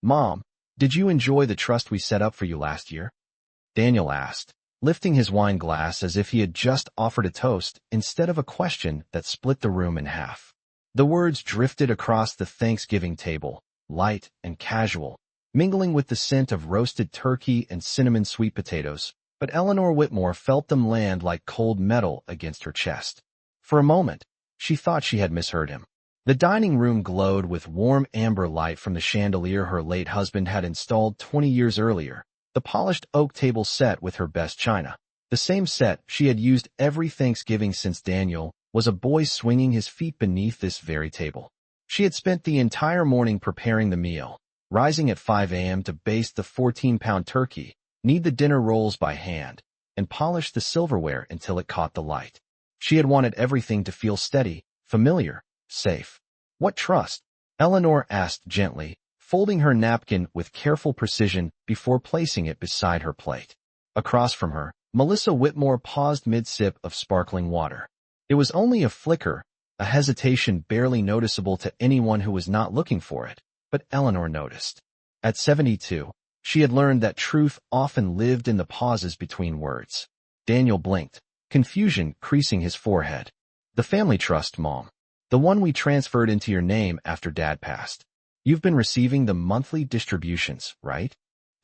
"Mom, did you enjoy the trust we set up for you last year?" Daniel asked, lifting his wine glass as if he had just offered a toast instead of a question that split the room in half. The words drifted across the Thanksgiving table, light and casual, mingling with the scent of roasted turkey and cinnamon sweet potatoes, but Eleanor Whitmore felt them land like cold metal against her chest. For a moment, she thought she had misheard him. The dining room glowed with warm amber light from the chandelier her late husband had installed 20 years earlier, the polished oak table set with her best china. The same set she had used every Thanksgiving since Daniel was a boy swinging his feet beneath this very table. She had spent the entire morning preparing the meal, rising at 5 a.m. to baste the 14-pound turkey, knead the dinner rolls by hand, and polish the silverware until it caught the light. She had wanted everything to feel steady, familiar, safe. "What trust?" Eleanor asked gently, folding her napkin with careful precision before placing it beside her plate. Across from her, Melissa Whitmore paused mid-sip of sparkling water. It was only a flicker, a hesitation barely noticeable to anyone who was not looking for it, but Eleanor noticed. At 72, she had learned that truth often lived in the pauses between words. Daniel blinked, confusion creasing his forehead. "The family trust, Mom. The one we transferred into your name after Dad passed. You've been receiving the monthly distributions, right?"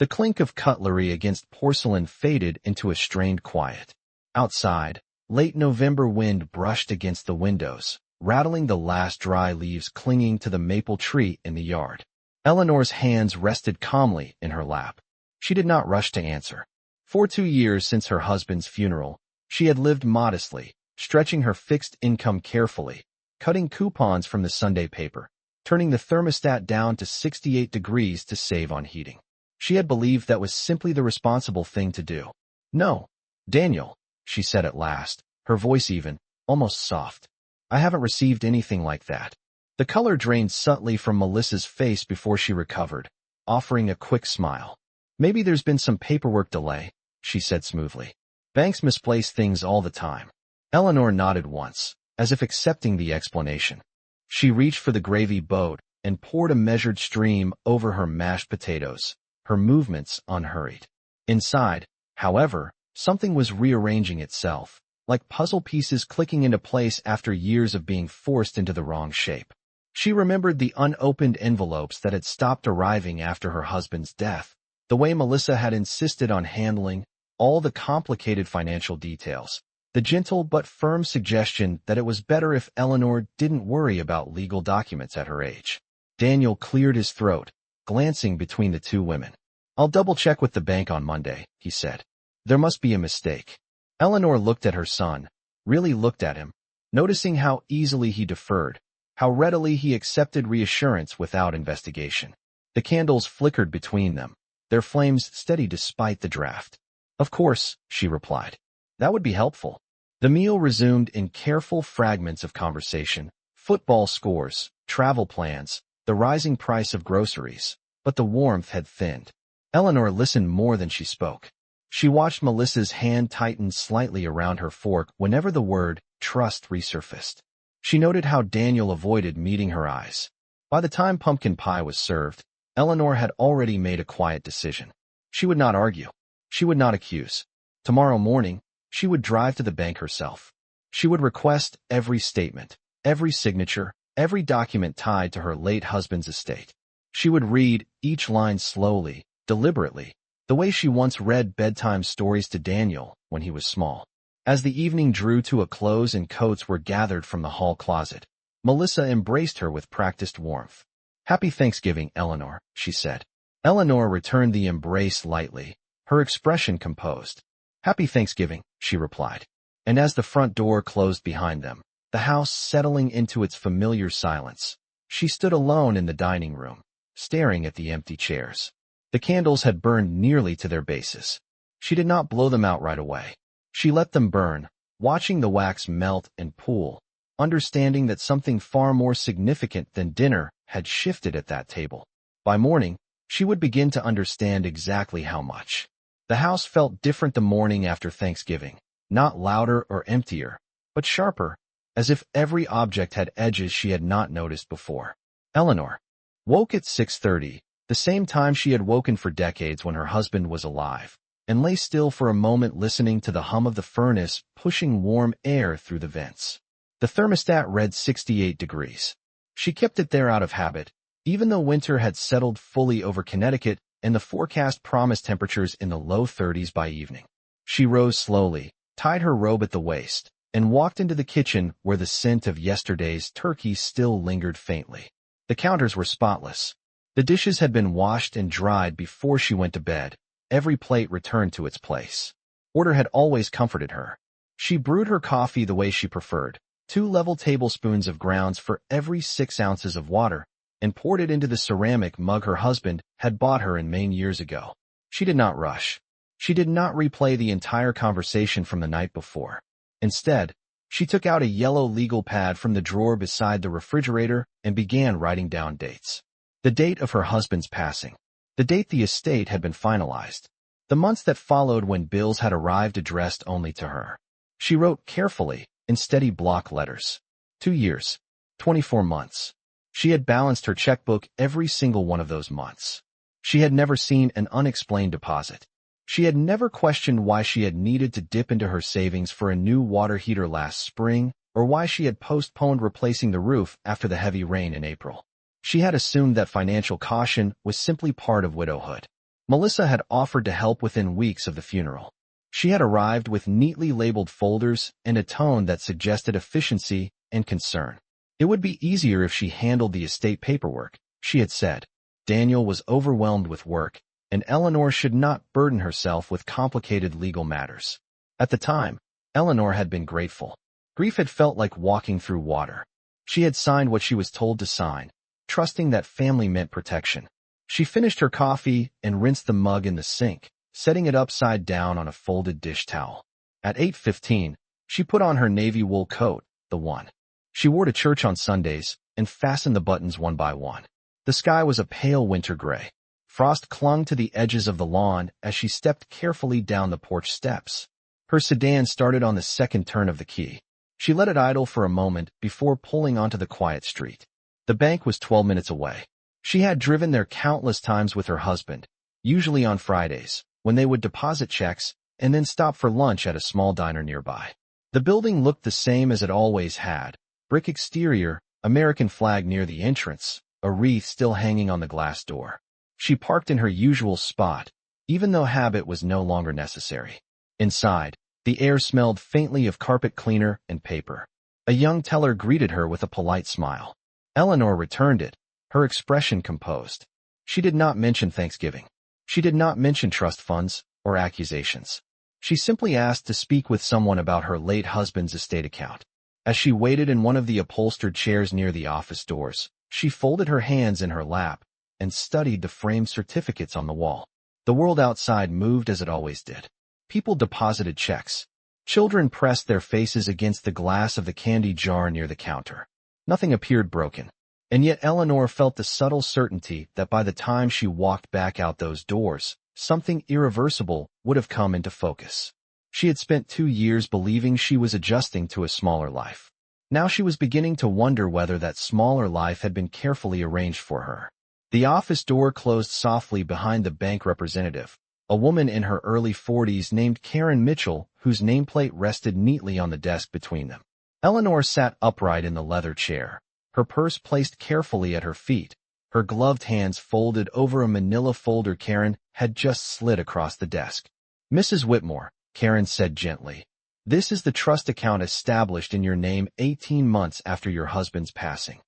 The clink of cutlery against porcelain faded into a strained quiet. Outside, late November wind brushed against the windows, rattling the last dry leaves clinging to the maple tree in the yard. Eleanor's hands rested calmly in her lap. She did not rush to answer. For 2 years since her husband's funeral, she had lived modestly, stretching her fixed income carefully, cutting coupons from the Sunday paper, turning the thermostat down to 68 degrees to save on heating. She had believed that was simply the responsible thing to do. "No, Daniel," she said at last, her voice even, almost soft. "I haven't received anything like that." The color drained subtly from Melissa's face before she recovered, offering a quick smile. "Maybe there's been some paperwork delay," she said smoothly. "Banks misplace things all the time." Eleanor nodded once, as if accepting the explanation. She reached for the gravy boat and poured a measured stream over her mashed potatoes, her movements unhurried. Inside, however, something was rearranging itself, like puzzle pieces clicking into place after years of being forced into the wrong shape. She remembered the unopened envelopes that had stopped arriving after her husband's death, the way Melissa had insisted on handling all the complicated financial details, the gentle but firm suggestion that it was better if Eleanor didn't worry about legal documents at her age. Daniel cleared his throat, glancing between the two women. "I'll double-check with the bank on Monday," he said. "There must be a mistake." Eleanor looked at her son, really looked at him, noticing how easily he deferred, how readily he accepted reassurance without investigation. The candles flickered between them, their flames steady despite the draft. "Of course," she replied. "That would be helpful." The meal resumed in careful fragments of conversation, football scores, travel plans, the rising price of groceries, but the warmth had thinned. Eleanor listened more than she spoke. She watched Melissa's hand tighten slightly around her fork whenever the word trust resurfaced. She noted how Daniel avoided meeting her eyes. By the time pumpkin pie was served, Eleanor had already made a quiet decision. She would not argue. She would not accuse. Tomorrow morning, she would drive to the bank herself. She would request every statement, every signature, every document tied to her late husband's estate. She would read each line slowly, deliberately, the way she once read bedtime stories to Daniel when he was small. As the evening drew to a close and coats were gathered from the hall closet, Melissa embraced her with practiced warmth. "Happy Thanksgiving, Eleanor," she said. Eleanor returned the embrace lightly, her expression composed. "Happy Thanksgiving," she replied. And as the front door closed behind them, the house settling into its familiar silence, she stood alone in the dining room, staring at the empty chairs. The candles had burned nearly to their bases. She did not blow them out right away. She let them burn, watching the wax melt and pool, understanding that something far more significant than dinner had shifted at that table. By morning, she would begin to understand exactly how much. The house felt different the morning after Thanksgiving, not louder or emptier, but sharper, as if every object had edges she had not noticed before. Eleanor woke at 6:30, The same time she had woken for decades when her husband was alive, and lay still for a moment listening to the hum of the furnace pushing warm air through the vents. The thermostat read 68 degrees. She kept it there out of habit, even though winter had settled fully over Connecticut and the forecast promised temperatures in the low 30s by evening. She rose slowly, tied her robe at the waist, and walked into the kitchen where the scent of yesterday's turkey still lingered faintly. The counters were spotless. The dishes had been washed and dried before she went to bed, every plate returned to its place. Order had always comforted her. She brewed her coffee the way she preferred, 2 level tablespoons of grounds for every 6 ounces of water, and poured it into the ceramic mug her husband had bought her in Maine years ago. She did not rush. She did not replay the entire conversation from the night before. Instead, she took out a yellow legal pad from the drawer beside the refrigerator and began writing down dates. The date of her husband's passing. The date the estate had been finalized. The months that followed when bills had arrived addressed only to her. She wrote carefully, in steady block letters. 2 years. 24 months. She had balanced her checkbook every single one of those months. She had never seen an unexplained deposit. She had never questioned why she had needed to dip into her savings for a new water heater last spring, or why she had postponed replacing the roof after the heavy rain in April. She had assumed that financial caution was simply part of widowhood. Melissa had offered to help within weeks of the funeral. She had arrived with neatly labeled folders and a tone that suggested efficiency and concern. It would be easier if she handled the estate paperwork, she had said. Daniel was overwhelmed with work, and Eleanor should not burden herself with complicated legal matters. At the time, Eleanor had been grateful. Grief had felt like walking through water. She had signed what she was told to sign, trusting that family meant protection. She finished her coffee and rinsed the mug in the sink, setting it upside down on a folded dish towel. At 8:15, she put on her navy wool coat, the one she wore to church on Sundays, and fastened the buttons one by one. The sky was a pale winter gray. Frost clung to the edges of the lawn as she stepped carefully down the porch steps. Her sedan started on the second turn of the key. She let it idle for a moment before pulling onto the quiet street. The bank was 12 minutes away. She had driven there countless times with her husband, usually on Fridays, when they would deposit checks and then stop for lunch at a small diner nearby. The building looked the same as it always had. Brick exterior, American flag near the entrance, a wreath still hanging on the glass door. She parked in her usual spot, even though habit was no longer necessary. Inside, the air smelled faintly of carpet cleaner and paper. A young teller greeted her with a polite smile. Eleanor returned it, her expression composed. She did not mention Thanksgiving. She did not mention trust funds or accusations. She simply asked to speak with someone about her late husband's estate account. As she waited in one of the upholstered chairs near the office doors, she folded her hands in her lap and studied the framed certificates on the wall. The world outside moved as it always did. People deposited checks. Children pressed their faces against the glass of the candy jar near the counter. Nothing appeared broken. And yet Eleanor felt the subtle certainty that by the time she walked back out those doors, something irreversible would have come into focus. She had spent 2 years believing she was adjusting to a smaller life. Now she was beginning to wonder whether that smaller life had been carefully arranged for her. The office door closed softly behind the bank representative, a woman in her early 40s named Karen Mitchell, whose nameplate rested neatly on the desk between them. Eleanor sat upright in the leather chair, her purse placed carefully at her feet, her gloved hands folded over a manila folder Karen had just slid across the desk. "Mrs. Whitmore," Karen said gently, "this is the trust account established in your name 18 months after your husband's passing."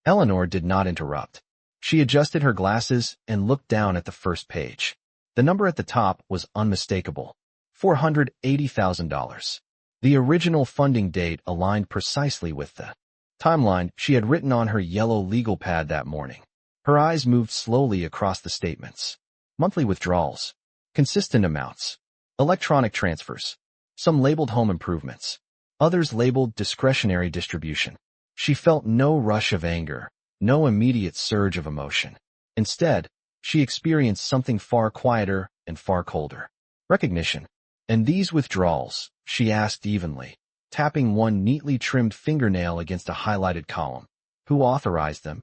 Eleanor did not interrupt. She adjusted her glasses and looked down at the first page. The number at the top was unmistakable. $480,000. The original funding date aligned precisely with the timeline she had written on her yellow legal pad that morning. Her eyes moved slowly across the statements. Monthly withdrawals. Consistent amounts. Electronic transfers. Some labeled home improvements. Others labeled discretionary distribution. She felt no rush of anger, no immediate surge of emotion. Instead, she experienced something far quieter and far colder. Recognition. "And these withdrawals?" she asked evenly, tapping one neatly trimmed fingernail against a highlighted column. "Who authorized them?"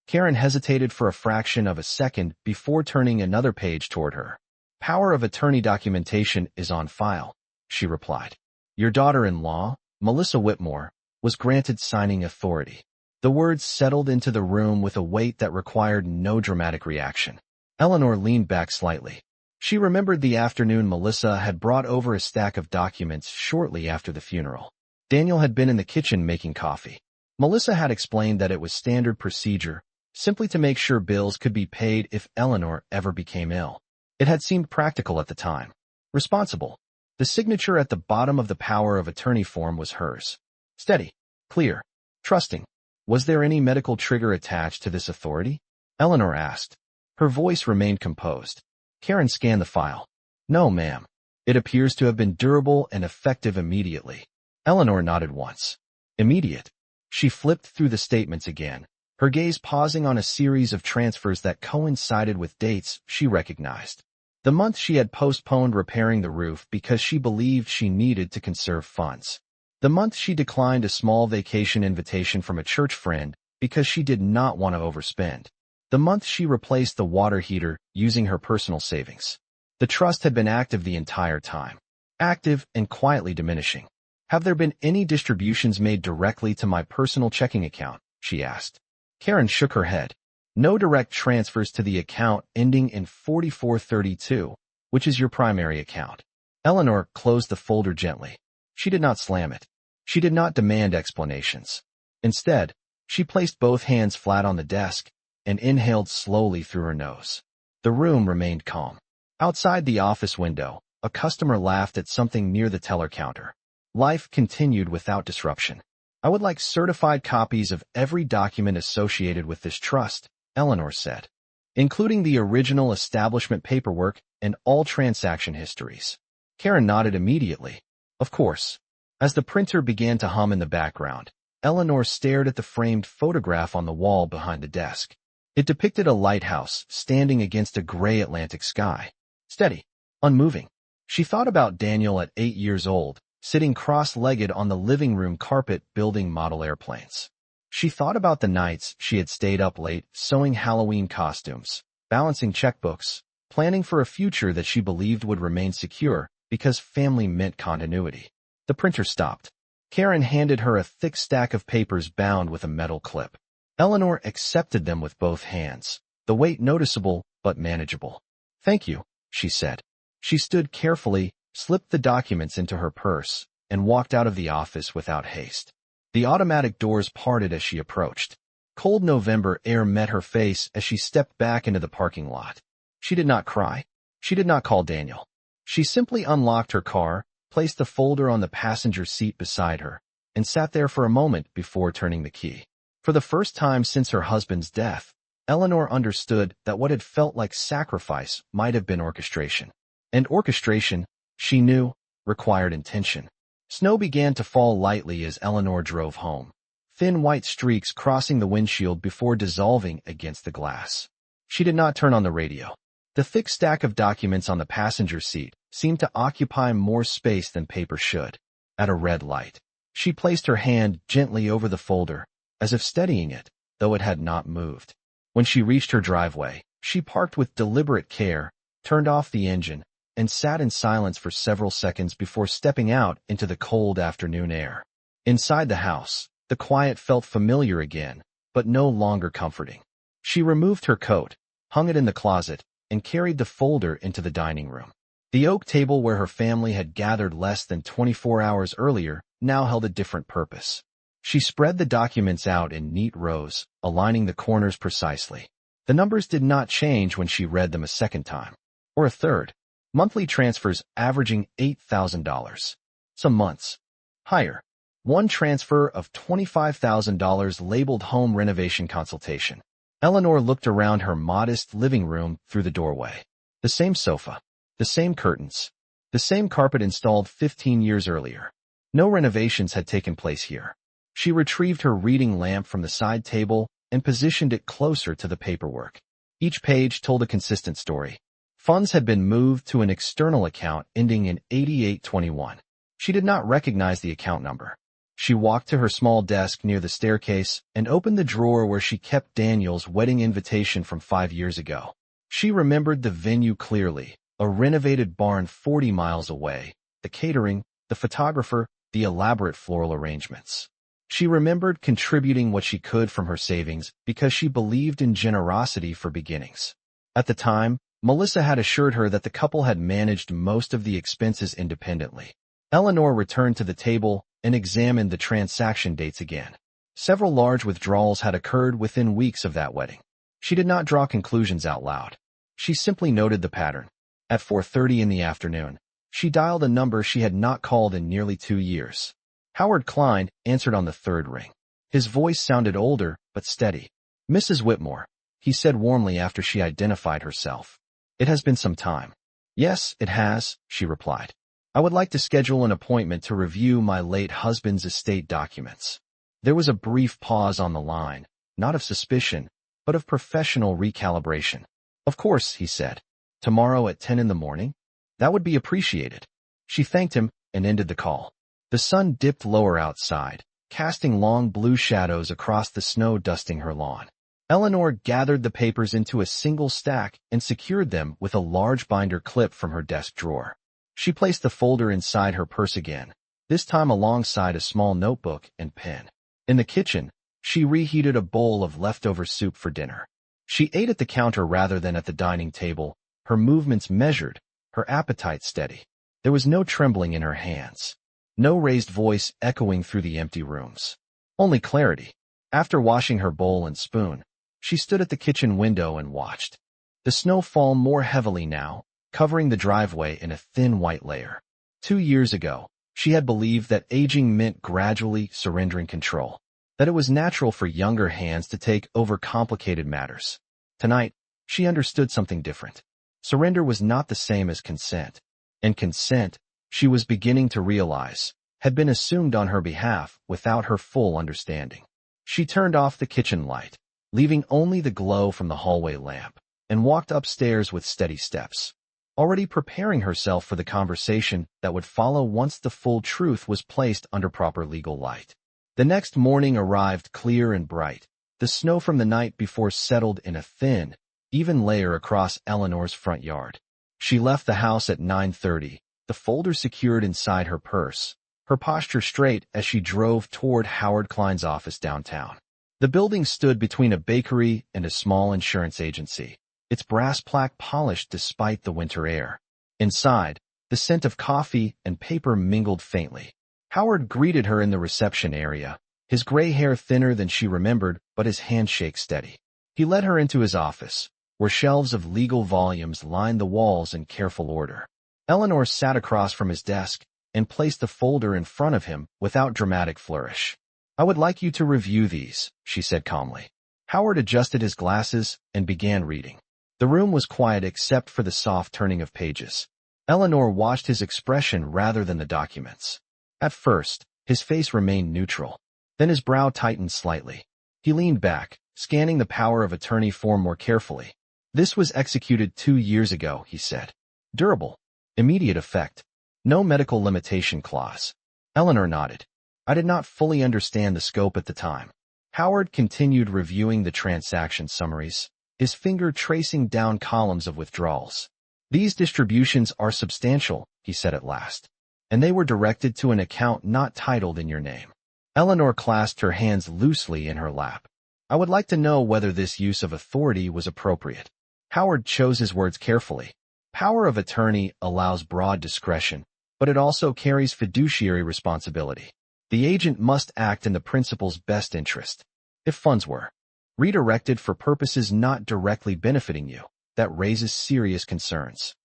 Karen hesitated for a fraction of a second before turning another page toward her. Power of attorney documentation is on file, she replied. Your daughter-in-law, Melissa Whitmore, was granted signing authority. The words settled into the room with a weight that required no dramatic reaction. Eleanor leaned back slightly. She remembered the afternoon Melissa had brought over a stack of documents shortly after the funeral. Daniel had been in the kitchen making coffee. Melissa had explained that it was standard procedure, simply to make sure bills could be paid if Eleanor ever became ill. It had seemed practical at the time. Responsible. The signature at the bottom of the power of attorney form was hers. Steady, clear, trusting. Was there any medical trigger attached to this authority? Eleanor asked. Her voice remained composed. Karen scanned the file. No, ma'am. It appears to have been durable and effective immediately. Eleanor nodded once. Immediate. She flipped through the statements again, her gaze pausing on a series of transfers that coincided with dates she recognized. The month she had postponed repairing the roof because she believed she needed to conserve funds. The month she declined a small vacation invitation from a church friend because she did not want to overspend. The month she replaced the water heater using her personal savings. The trust had been active the entire time. Active and quietly diminishing. Have there been any distributions made directly to my personal checking account? She asked. Karen shook her head. No direct transfers to the account ending in 4432, which is your primary account. Eleanor closed the folder gently. She did not slam it. She did not demand explanations. Instead, she placed both hands flat on the desk and inhaled slowly through her nose. The room remained calm. Outside the office window, a customer laughed at something near the teller counter. Life continued without disruption. I would like certified copies of every document associated with this trust, Eleanor said, including the original establishment paperwork and all transaction histories. Karen nodded immediately. Of course. As the printer began to hum in the background, Eleanor stared at the framed photograph on the wall behind the desk. It depicted a lighthouse standing against a gray Atlantic sky. Steady, unmoving. She thought about Daniel at 8 years old, sitting cross-legged on the living room carpet building model airplanes. She thought about the nights she had stayed up late sewing Halloween costumes, balancing checkbooks, planning for a future that she believed would remain secure because family meant continuity. The printer stopped. Karen handed her a thick stack of papers bound with a metal clip. Eleanor accepted them with both hands, the weight noticeable but manageable. Thank you, she said. She stood carefully, slipped the documents into her purse, and walked out of the office without haste. The automatic doors parted as she approached. Cold November air met her face as she stepped back into the parking lot. She did not cry. She did not call Daniel. She simply unlocked her car, placed the folder on the passenger seat beside her, and sat there for a moment before turning the key. For the first time since her husband's death, Eleanor understood that what had felt like sacrifice might have been orchestration. And orchestration, she knew, required intention. Snow began to fall lightly as Eleanor drove home, thin white streaks crossing the windshield before dissolving against the glass. She did not turn on the radio. The thick stack of documents on the passenger seat seemed to occupy more space than paper should. At a red light, she placed her hand gently over the folder, as if steadying it, though it had not moved. When she reached her driveway, she parked with deliberate care, turned off the engine, and sat in silence for several seconds before stepping out into the cold afternoon air. Inside the house, the quiet felt familiar again, but no longer comforting. She removed her coat, hung it in the closet, and carried the folder into the dining room. The oak table where her family had gathered less than 24 hours earlier now held a different purpose. She spread the documents out in neat rows, aligning the corners precisely. The numbers did not change when she read them a second time, or a third. Monthly transfers averaging $8,000. Some months. Higher. One transfer of $25,000 labeled home renovation consultation. Eleanor looked around her modest living room through the doorway. The same sofa. The same curtains. The same carpet installed 15 years earlier. No renovations had taken place here. She retrieved her reading lamp from the side table and positioned it closer to the paperwork. Each page told a consistent story. Funds had been moved to an external account ending in 8821. She did not recognize the account number. She walked to her small desk near the staircase and opened the drawer where she kept Daniel's wedding invitation from 5 years ago. She remembered the venue clearly, a renovated barn 40 miles away, the catering, the photographer, the elaborate floral arrangements. She remembered contributing what she could from her savings because she believed in generosity for beginnings. At the time, Melissa had assured her that the couple had managed most of the expenses independently. Eleanor returned to the table and examined the transaction dates again. Several large withdrawals had occurred within weeks of that wedding. She did not draw conclusions out loud. She simply noted the pattern. At 4:30 in the afternoon, she dialed a number she had not called in nearly 2 years. Howard Klein answered on the third ring. His voice sounded older, but steady. "Mrs. Whitmore," he said warmly after she identified herself. "It has been some time." "Yes, it has," she replied. "I would like to schedule an appointment to review my late husband's estate documents." There was a brief pause on the line, not of suspicion, but of professional recalibration. "Of course," he said. "Tomorrow at 10 in the morning? That would be appreciated." She thanked him and ended the call. The sun dipped lower outside, casting long blue shadows across the snow dusting her lawn. Eleanor gathered the papers into a single stack and secured them with a large binder clip from her desk drawer. She placed the folder inside her purse again, this time alongside a small notebook and pen. In the kitchen, she reheated a bowl of leftover soup for dinner. She ate at the counter rather than at the dining table, her movements measured, her appetite steady. There was no trembling in her hands, no raised voice echoing through the empty rooms. Only clarity. After washing her bowl and spoon, she stood at the kitchen window and watched. The snow fell more heavily now, covering the driveway in a thin white layer. 2 years ago, she had believed that aging meant gradually surrendering control, that it was natural for younger hands to take over complicated matters. Tonight, she understood something different. Surrender was not the same as consent, and consent, she was beginning to realize, had been assumed on her behalf without her full understanding. She turned off the kitchen light, leaving only the glow from the hallway lamp, and walked upstairs with steady steps, already preparing herself for the conversation that would follow once the full truth was placed under proper legal light. The next morning arrived clear and bright. The snow from the night before settled in a thin, even layer across Eleanor's front yard. She left the house at 9:30, the folder secured inside her purse, her posture straight as she drove toward Howard Klein's office downtown. The building stood between a bakery and a small insurance agency, its brass plaque polished despite the winter air. Inside, the scent of coffee and paper mingled faintly. Howard greeted her in the reception area, his gray hair thinner than she remembered, but his handshake steady. He led her into his office, where shelves of legal volumes lined the walls in careful order. Eleanor sat across from his desk and placed the folder in front of him without dramatic flourish. "I would like you to review these," she said calmly. Howard adjusted his glasses and began reading. The room was quiet except for the soft turning of pages. Eleanor watched his expression rather than the documents. At first, his face remained neutral. Then his brow tightened slightly. He leaned back, scanning the power of attorney form more carefully. "This was executed 2 years ago," he said. "Durable. Immediate effect. No medical limitation clause." Eleanor nodded. "I did not fully understand the scope at the time." Howard continued reviewing the transaction summaries, his finger tracing down columns of withdrawals. "These distributions are substantial," he said at last, "and they were directed to an account not titled in your name." Eleanor clasped her hands loosely in her lap. "I would like to know whether this use of authority was appropriate." Howard chose his words carefully. Power of attorney allows broad discretion, but it also carries fiduciary responsibility. The agent must act in the principal's best interest. If funds were redirected for purposes not directly benefiting you, that raises serious concerns.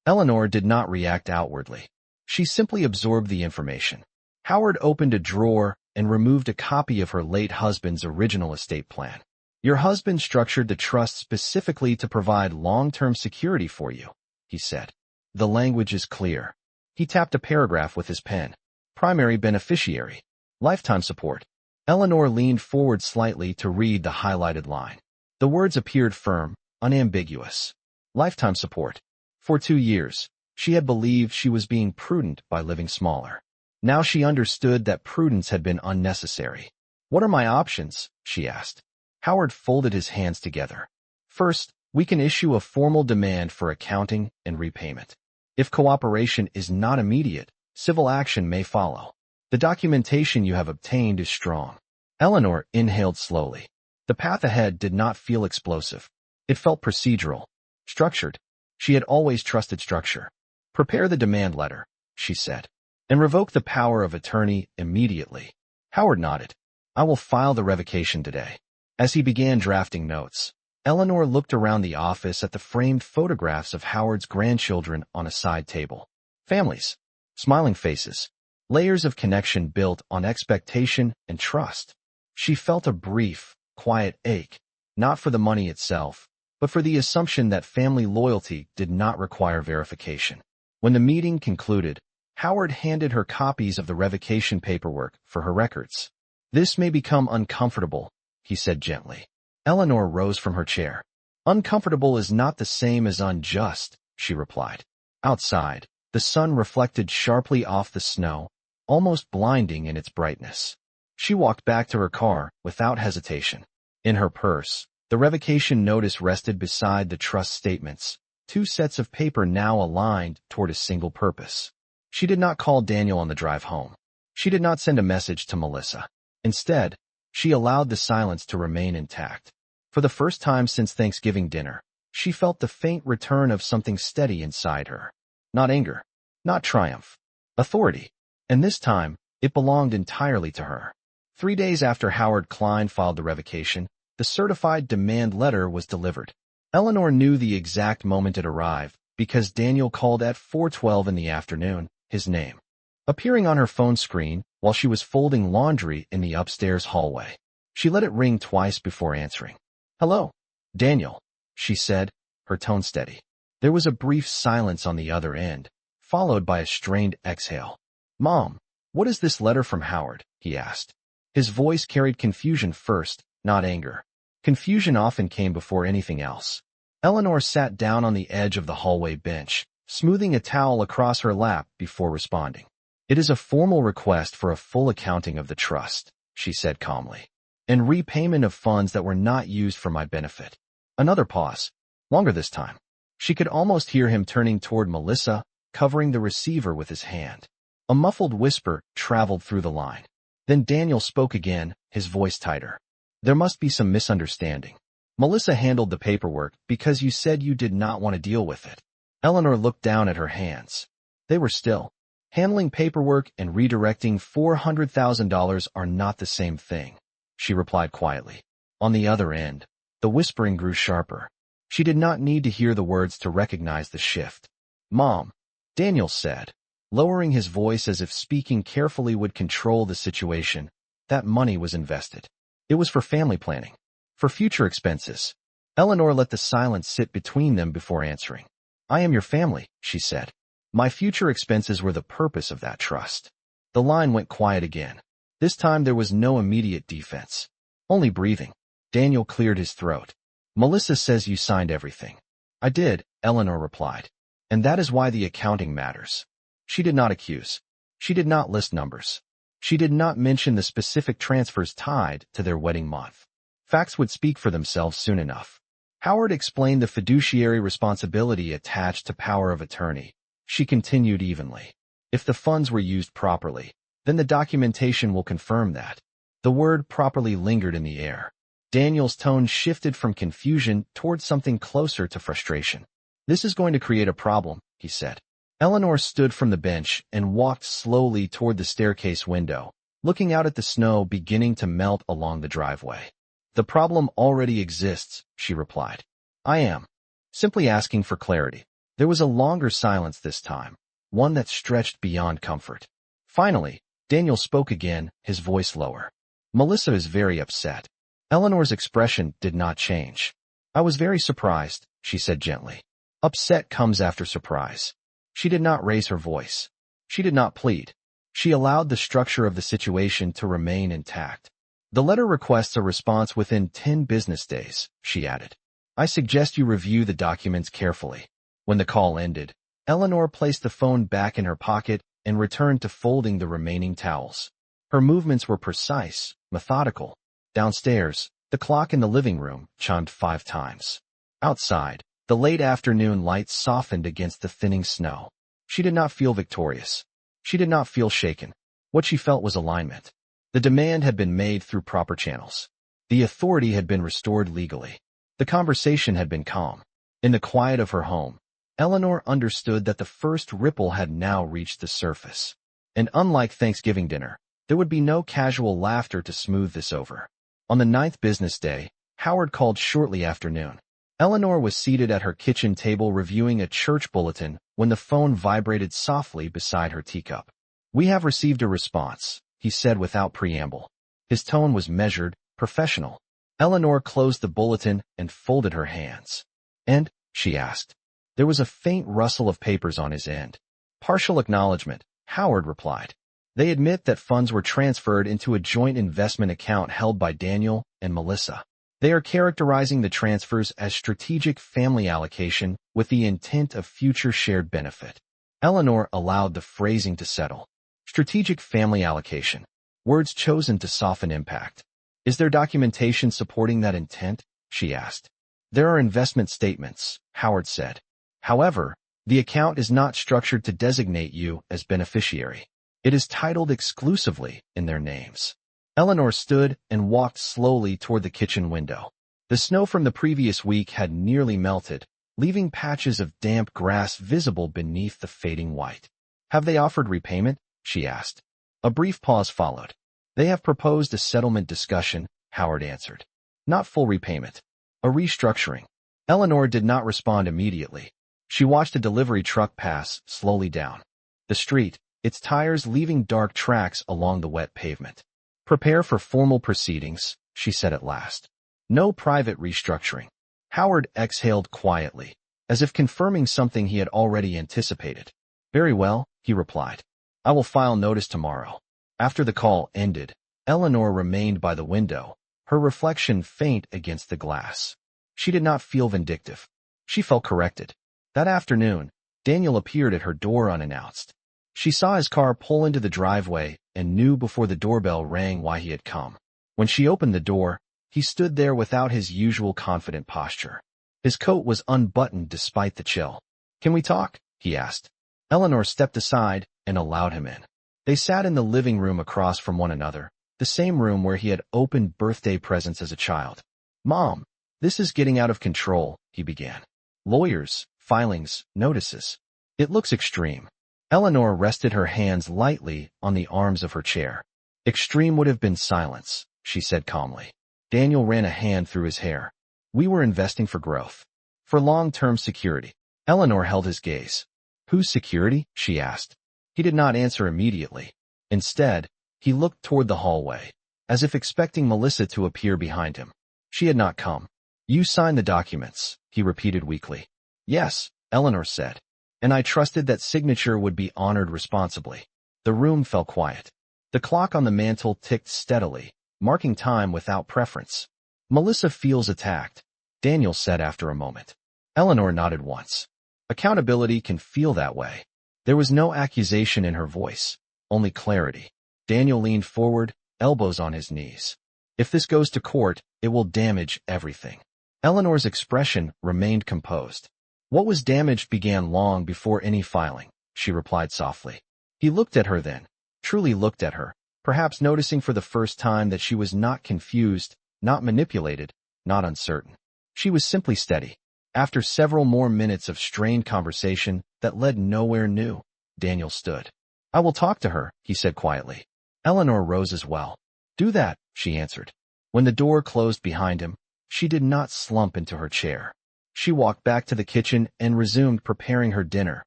Eleanor did not react outwardly. She simply absorbed the information. Howard opened a drawer and removed a copy of her late husband's original estate plan. "Your husband structured the trust specifically to provide long-term security for you," he said. "The language is clear." He tapped a paragraph with his pen. "Primary beneficiary. Lifetime support." Eleanor leaned forward slightly to read the highlighted line. The words appeared firm, unambiguous. Lifetime support. For 2 years, she had believed she was being prudent by living smaller. Now she understood that prudence had been unnecessary. "What are my options?" she asked. Howard folded his hands together. "First, we can issue a formal demand for accounting and repayment. If cooperation is not immediate, civil action may follow. The documentation you have obtained is strong." Eleanor inhaled slowly. The path ahead did not feel explosive. It felt procedural, structured. She had always trusted structure. "Prepare the demand letter," she said, "and revoke the power of attorney immediately." Howard nodded. "I will file the revocation today." As he began drafting notes, Eleanor looked around the office at the framed photographs of Howard's grandchildren on a side table. Families, smiling faces, layers of connection built on expectation and trust. She felt a brief, quiet ache, not for the money itself, but for the assumption that family loyalty did not require verification. When the meeting concluded, Howard handed her copies of the revocation paperwork for her records. "This may become uncomfortable," he said gently. Eleanor rose from her chair. "Uncomfortable is not the same as unjust," she replied. Outside, the sun reflected sharply off the snow, almost blinding in its brightness. She walked back to her car without hesitation. In her purse, the revocation notice rested beside the trust statements, two sets of paper now aligned toward a single purpose. She did not call Daniel on the drive home. She did not send a message to Melissa. Instead, she allowed the silence to remain intact. For the first time since Thanksgiving dinner, she felt the faint return of something steady inside her. Not anger, not triumph, authority. And this time, it belonged entirely to her. 3 days after Howard Klein filed the revocation, the certified demand letter was delivered. Eleanor knew the exact moment it arrived because Daniel called at 4:12 in the afternoon, his name appearing on her phone screen while she was folding laundry in the upstairs hallway. She let it ring twice before answering. "Hello, Daniel," she said, her tone steady. There was a brief silence on the other end, followed by a strained exhale. "Mom, what is this letter from Howard?" he asked. His voice carried confusion first, not anger. Confusion often came before anything else. Eleanor sat down on the edge of the hallway bench, smoothing a towel across her lap before responding. "It is a formal request for a full accounting of the trust," she said calmly, "and repayment of funds that were not used for my benefit." Another pause, longer this time. She could almost hear him turning toward Melissa, covering the receiver with his hand. A muffled whisper traveled through the line. Then Daniel spoke again, his voice tighter. "There must be some misunderstanding. Melissa handled the paperwork because you said you did not want to deal with it." Eleanor looked down at her hands. They were still. "Handling paperwork and redirecting $400,000 are not the same thing," she replied quietly. On the other end, the whispering grew sharper. She did not need to hear the words to recognize the shift. "Mom," Daniel said, lowering his voice as if speaking carefully would control the situation, "that money was invested. It was for family planning, for future expenses." Eleanor let the silence sit between them before answering. "I am your family," she said. "My future expenses were the purpose of that trust." The line went quiet again. This time there was no immediate defense, only breathing. Daniel cleared his throat. "Melissa says you signed everything." "I did," Eleanor replied. "And that is why the accounting matters." She did not accuse. She did not list numbers. She did not mention the specific transfers tied to their wedding month. Facts would speak for themselves soon enough. Howard explained the fiduciary responsibility attached to power of attorney. She continued evenly. "If the funds were used properly, then the documentation will confirm that." The word properly lingered in the air. Daniel's tone shifted from confusion toward something closer to frustration. "This is going to create a problem," he said. Eleanor stood from the bench and walked slowly toward the staircase window, looking out at the snow beginning to melt along the driveway. "The problem already exists," she replied. "I am simply asking for clarity." There was a longer silence this time, one that stretched beyond comfort. Finally, Daniel spoke again, his voice lower. "Melissa is very upset." Eleanor's expression did not change. "I was very surprised," she said gently. Upset comes after surprise. She did not raise her voice. She did not plead. She allowed the structure of the situation to remain intact. "The letter requests a response within 10 business days," she added. "I suggest you review the documents carefully." When the call ended, Eleanor placed the phone back in her pocket and returned to folding the remaining towels. Her movements were precise, methodical. Downstairs, the clock in the living room chimed 5 times. Outside, the late afternoon light softened against the thinning snow. She did not feel victorious. She did not feel shaken. What she felt was alignment. The demand had been made through proper channels. The authority had been restored legally. The conversation had been calm. In the quiet of her home, Eleanor understood that the first ripple had now reached the surface. And unlike Thanksgiving dinner, there would be no casual laughter to smooth this over. On the 9th business day, Howard called shortly after noon. Eleanor was seated at her kitchen table reviewing a church bulletin when the phone vibrated softly beside her teacup. "We have received a response," he said without preamble. His tone was measured, professional. Eleanor closed the bulletin and folded her hands. "And?" she asked. There was a faint rustle of papers on his end. "Partial acknowledgement," Howard replied. "They admit that funds were transferred into a joint investment account held by Daniel and Melissa. They are characterizing the transfers as strategic family allocation with the intent of future shared benefit." Eleanor allowed the phrasing to settle. Strategic family allocation. Words chosen to soften impact. "Is there documentation supporting that intent?" she asked. "There are investment statements," Howard said. "However, the account is not structured to designate you as beneficiary. It is titled exclusively in their names." Eleanor stood and walked slowly toward the kitchen window. The snow from the previous week had nearly melted, leaving patches of damp grass visible beneath the fading white. "Have they offered repayment?" she asked. A brief pause followed. "They have proposed a settlement discussion," Howard answered. "Not full repayment. A restructuring." Eleanor did not respond immediately. She watched a delivery truck pass slowly down the street, its tires leaving dark tracks along the wet pavement. "Prepare for formal proceedings," she said at last. "No private restructuring." Howard exhaled quietly, as if confirming something he had already anticipated. "Very well," he replied. "I will file notice tomorrow." After the call ended, Eleanor remained by the window, her reflection faint against the glass. She did not feel vindictive. She felt corrected. That afternoon, Daniel appeared at her door unannounced. She saw his car pull into the driveway and knew before the doorbell rang why he had come. When she opened the door, he stood there without his usual confident posture. His coat was unbuttoned despite the chill. "Can we talk?" he asked. Eleanor stepped aside and allowed him in. They sat in the living room across from one another, the same room where he had opened birthday presents as a child. "Mom, this is getting out of control," he began. "Lawyers, filings, notices. It looks extreme." Eleanor rested her hands lightly on the arms of her chair. "Extreme would have been silence," she said calmly. Daniel ran a hand through his hair. "We were investing for growth. For long-term security." Eleanor held his gaze. "Whose security?" she asked. He did not answer immediately. Instead, he looked toward the hallway, as if expecting Melissa to appear behind him. She had not come. "You signed the documents," he repeated weakly. "Yes," Eleanor said. "And I trusted that signature would be honored responsibly." The room fell quiet. The clock on the mantel ticked steadily, marking time without preference. "Melissa feels attacked," Daniel said after a moment. Eleanor nodded once. "Accountability can feel that way." There was no accusation in her voice, only clarity. Daniel leaned forward, elbows on his knees. "If this goes to court, it will damage everything." Eleanor's expression remained composed. "What was damaged began long before any filing," she replied softly. He looked at her then, truly looked at her, perhaps noticing for the first time that she was not confused, not manipulated, not uncertain. She was simply steady. After several more minutes of strained conversation that led nowhere new, Daniel stood. "I will talk to her," he said quietly. Eleanor rose as well. "Do that," she answered. When the door closed behind him, she did not slump into her chair. She walked back to the kitchen and resumed preparing her dinner,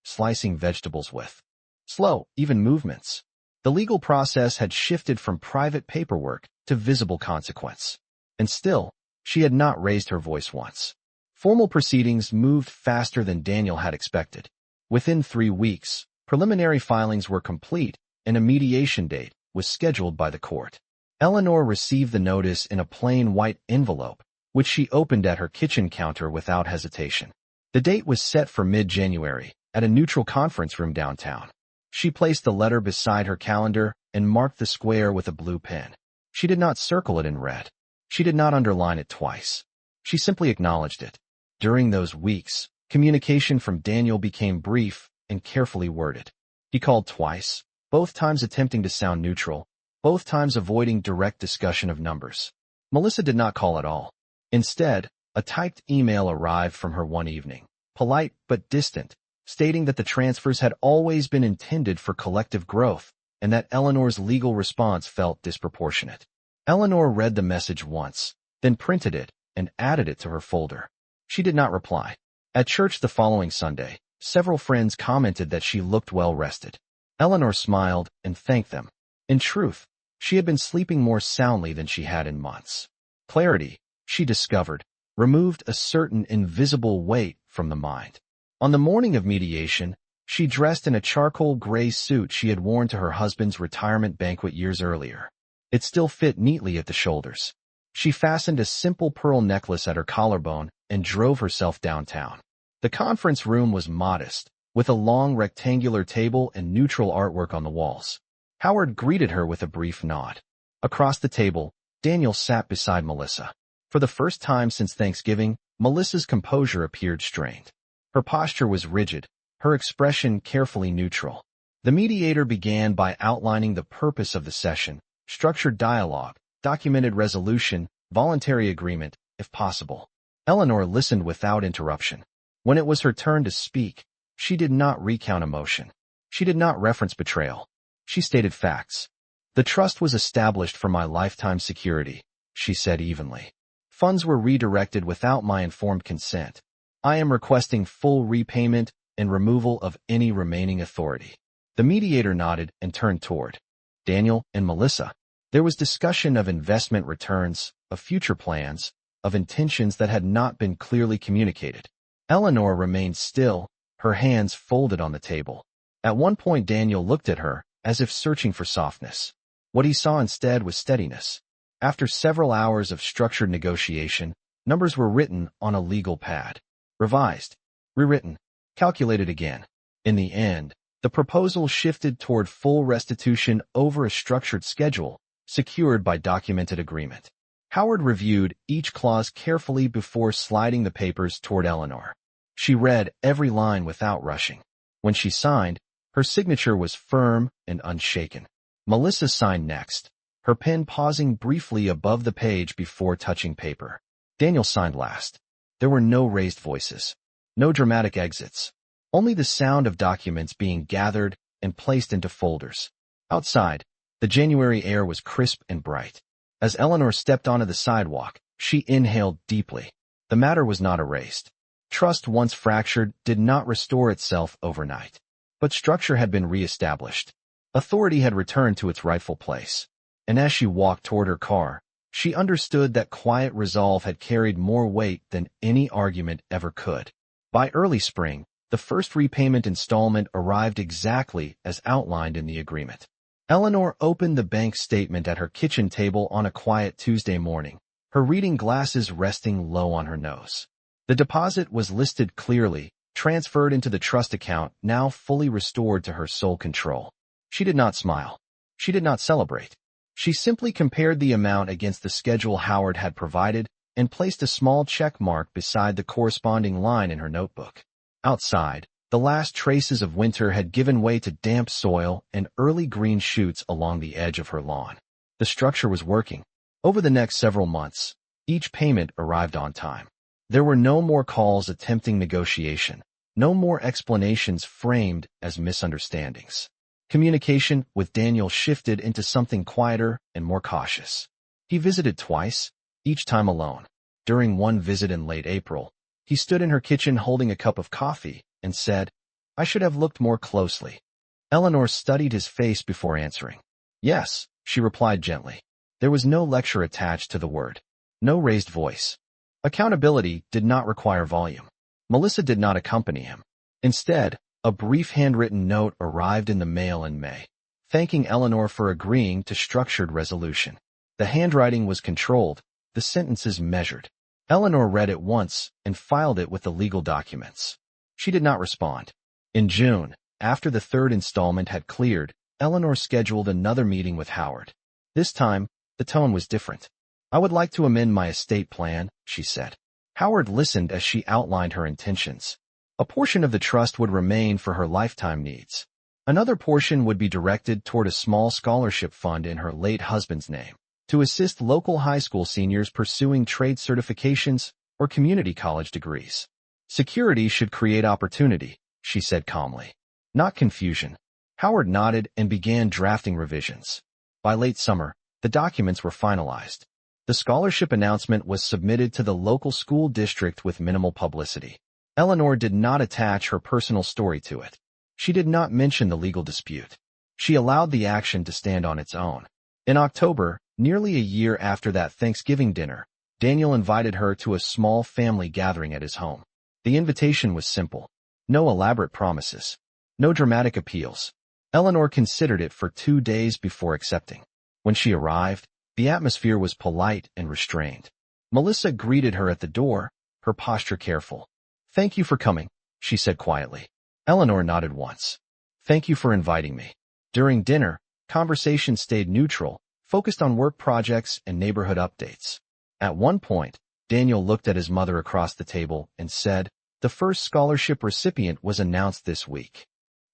slicing vegetables with slow, even movements. The legal process had shifted from private paperwork to visible consequence. And still, she had not raised her voice once. Formal proceedings moved faster than Daniel had expected. Within 3 weeks, preliminary filings were complete and a mediation date was scheduled by the court. Eleanor received the notice in a plain white envelope, which she opened at her kitchen counter without hesitation. The date was set for mid-January, at a neutral conference room downtown. She placed the letter beside her calendar and marked the square with a blue pen. She did not circle it in red. She did not underline it twice. She simply acknowledged it. During those weeks, communication from Daniel became brief and carefully worded. He called twice, both times attempting to sound neutral, both times avoiding direct discussion of numbers. Melissa did not call at all. Instead, a typed email arrived from her one evening, polite but distant, stating that the transfers had always been intended for collective growth and that Eleanor's legal response felt disproportionate. Eleanor read the message once, then printed it and added it to her folder. She did not reply. At church the following Sunday, several friends commented that she looked well rested. Eleanor smiled and thanked them. In truth, she had been sleeping more soundly than she had in months. Clarity, she discovered, removed a certain invisible weight from the mind. On the morning of mediation, she dressed in a charcoal gray suit she had worn to her husband's retirement banquet years earlier. It still fit neatly at the shoulders. She fastened a simple pearl necklace at her collarbone and drove herself downtown. The conference room was modest, with a long rectangular table and neutral artwork on the walls. Howard greeted her with a brief nod. Across the table, Daniel sat beside Melissa. For the first time since Thanksgiving, Melissa's composure appeared strained. Her posture was rigid, her expression carefully neutral. The mediator began by outlining the purpose of the session: structured dialogue, documented resolution, voluntary agreement, if possible. Eleanor listened without interruption. When it was her turn to speak, she did not recount emotion. She did not reference betrayal. She stated facts. The trust was established for my lifetime security, she said evenly. Funds were redirected without my informed consent. I am requesting full repayment and removal of any remaining authority. The mediator nodded and turned toward Daniel and Melissa. There was discussion of investment returns, of future plans, of intentions that had not been clearly communicated. Eleanor remained still, her hands folded on the table. At one point Daniel looked at her, as if searching for softness. What he saw instead was steadiness. After several hours of structured negotiation, numbers were written on a legal pad. Revised, rewritten, calculated again. In the end, the proposal shifted toward full restitution over a structured schedule, secured by documented agreement. Howard reviewed each clause carefully before sliding the papers toward Eleanor. She read every line without rushing. When she signed, her signature was firm and unshaken. Melissa signed next, her pen pausing briefly above the page before touching paper. Daniel signed last. There were no raised voices, no dramatic exits, only the sound of documents being gathered and placed into folders. Outside, the January air was crisp and bright. As Eleanor stepped onto the sidewalk, she inhaled deeply. The matter was not erased. Trust once fractured did not restore itself overnight. But structure had been reestablished. Authority had returned to its rightful place. And as she walked toward her car, she understood that quiet resolve had carried more weight than any argument ever could. By early spring, the first repayment installment arrived exactly as outlined in the agreement. Eleanor opened the bank statement at her kitchen table on a quiet Tuesday morning, her reading glasses resting low on her nose. The deposit was listed clearly, transferred into the trust account, now fully restored to her sole control. She did not smile. She did not celebrate. She simply compared the amount against the schedule Howard had provided and placed a small check mark beside the corresponding line in her notebook. Outside, the last traces of winter had given way to damp soil and early green shoots along the edge of her lawn. The structure was working. Over the next several months, each payment arrived on time. There were no more calls attempting negotiation, no more explanations framed as misunderstandings. Communication with Daniel shifted into something quieter and more cautious. He visited twice, each time alone. During one visit in late April, he stood in her kitchen holding a cup of coffee and said, "I should have looked more closely." Eleanor studied his face before answering. "Yes," she replied gently. There was no lecture attached to the word, no raised voice. Accountability did not require volume. Melissa did not accompany him. Instead, a brief handwritten note arrived in the mail in May, thanking Eleanor for agreeing to structured resolution. The handwriting was controlled, the sentences measured. Eleanor read it once and filed it with the legal documents. She did not respond. In June, After the third installment had cleared, Eleanor scheduled another meeting with Howard. This time, the tone was different. "I would like to amend my estate plan," she said. Howard listened as she outlined her intentions. A portion of the trust would remain for her lifetime needs. Another portion would be directed toward a small scholarship fund in her late husband's name, to assist local high school seniors pursuing trade certifications or community college degrees. "Security should create opportunity," she said calmly, "not confusion." Howard nodded and began drafting revisions. By late summer, the documents were finalized. The scholarship announcement was submitted to the local school district with minimal publicity. Eleanor did not attach her personal story to it. She did not mention the legal dispute. She allowed the action to stand on its own. In October, nearly a year after that Thanksgiving dinner, Daniel invited her to a small family gathering at his home. The invitation was simple. No elaborate promises. No dramatic appeals. Eleanor considered it for 2 days before accepting. When she arrived, the atmosphere was polite and restrained. Melissa greeted her at the door, her posture careful. "Thank you for coming," she said quietly. Eleanor nodded once. "Thank you for inviting me." During dinner, conversation stayed neutral, focused on work projects and neighborhood updates. At one point, Daniel looked at his mother across the table and said, "The first scholarship recipient was announced this week."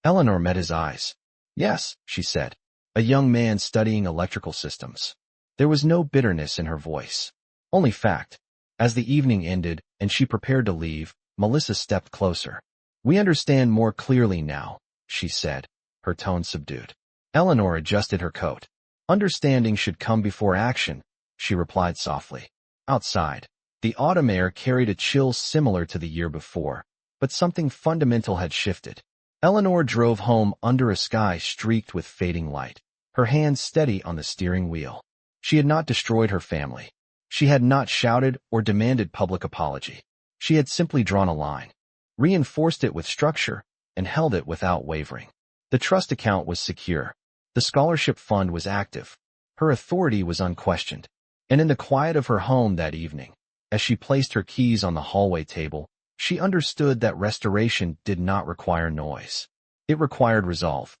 Eleanor met his eyes. "Yes," she said, "a young man studying electrical systems." There was no bitterness in her voice, only fact. As the evening ended and she prepared to leave, Melissa stepped closer. "We understand more clearly now," she said, her tone subdued. Eleanor adjusted her coat. "Understanding should come before action," she replied softly. Outside, the autumn air carried a chill similar to the year before, but something fundamental had shifted. Eleanor drove home under a sky streaked with fading light, her hands steady on the steering wheel. She had not destroyed her family. She had not shouted or demanded public apology. She had simply drawn a line, reinforced it with structure, and held it without wavering. The trust account was secure. The scholarship fund was active. Her authority was unquestioned. And in the quiet of her home that evening, as she placed her keys on the hallway table, she understood that restoration did not require noise. It required resolve.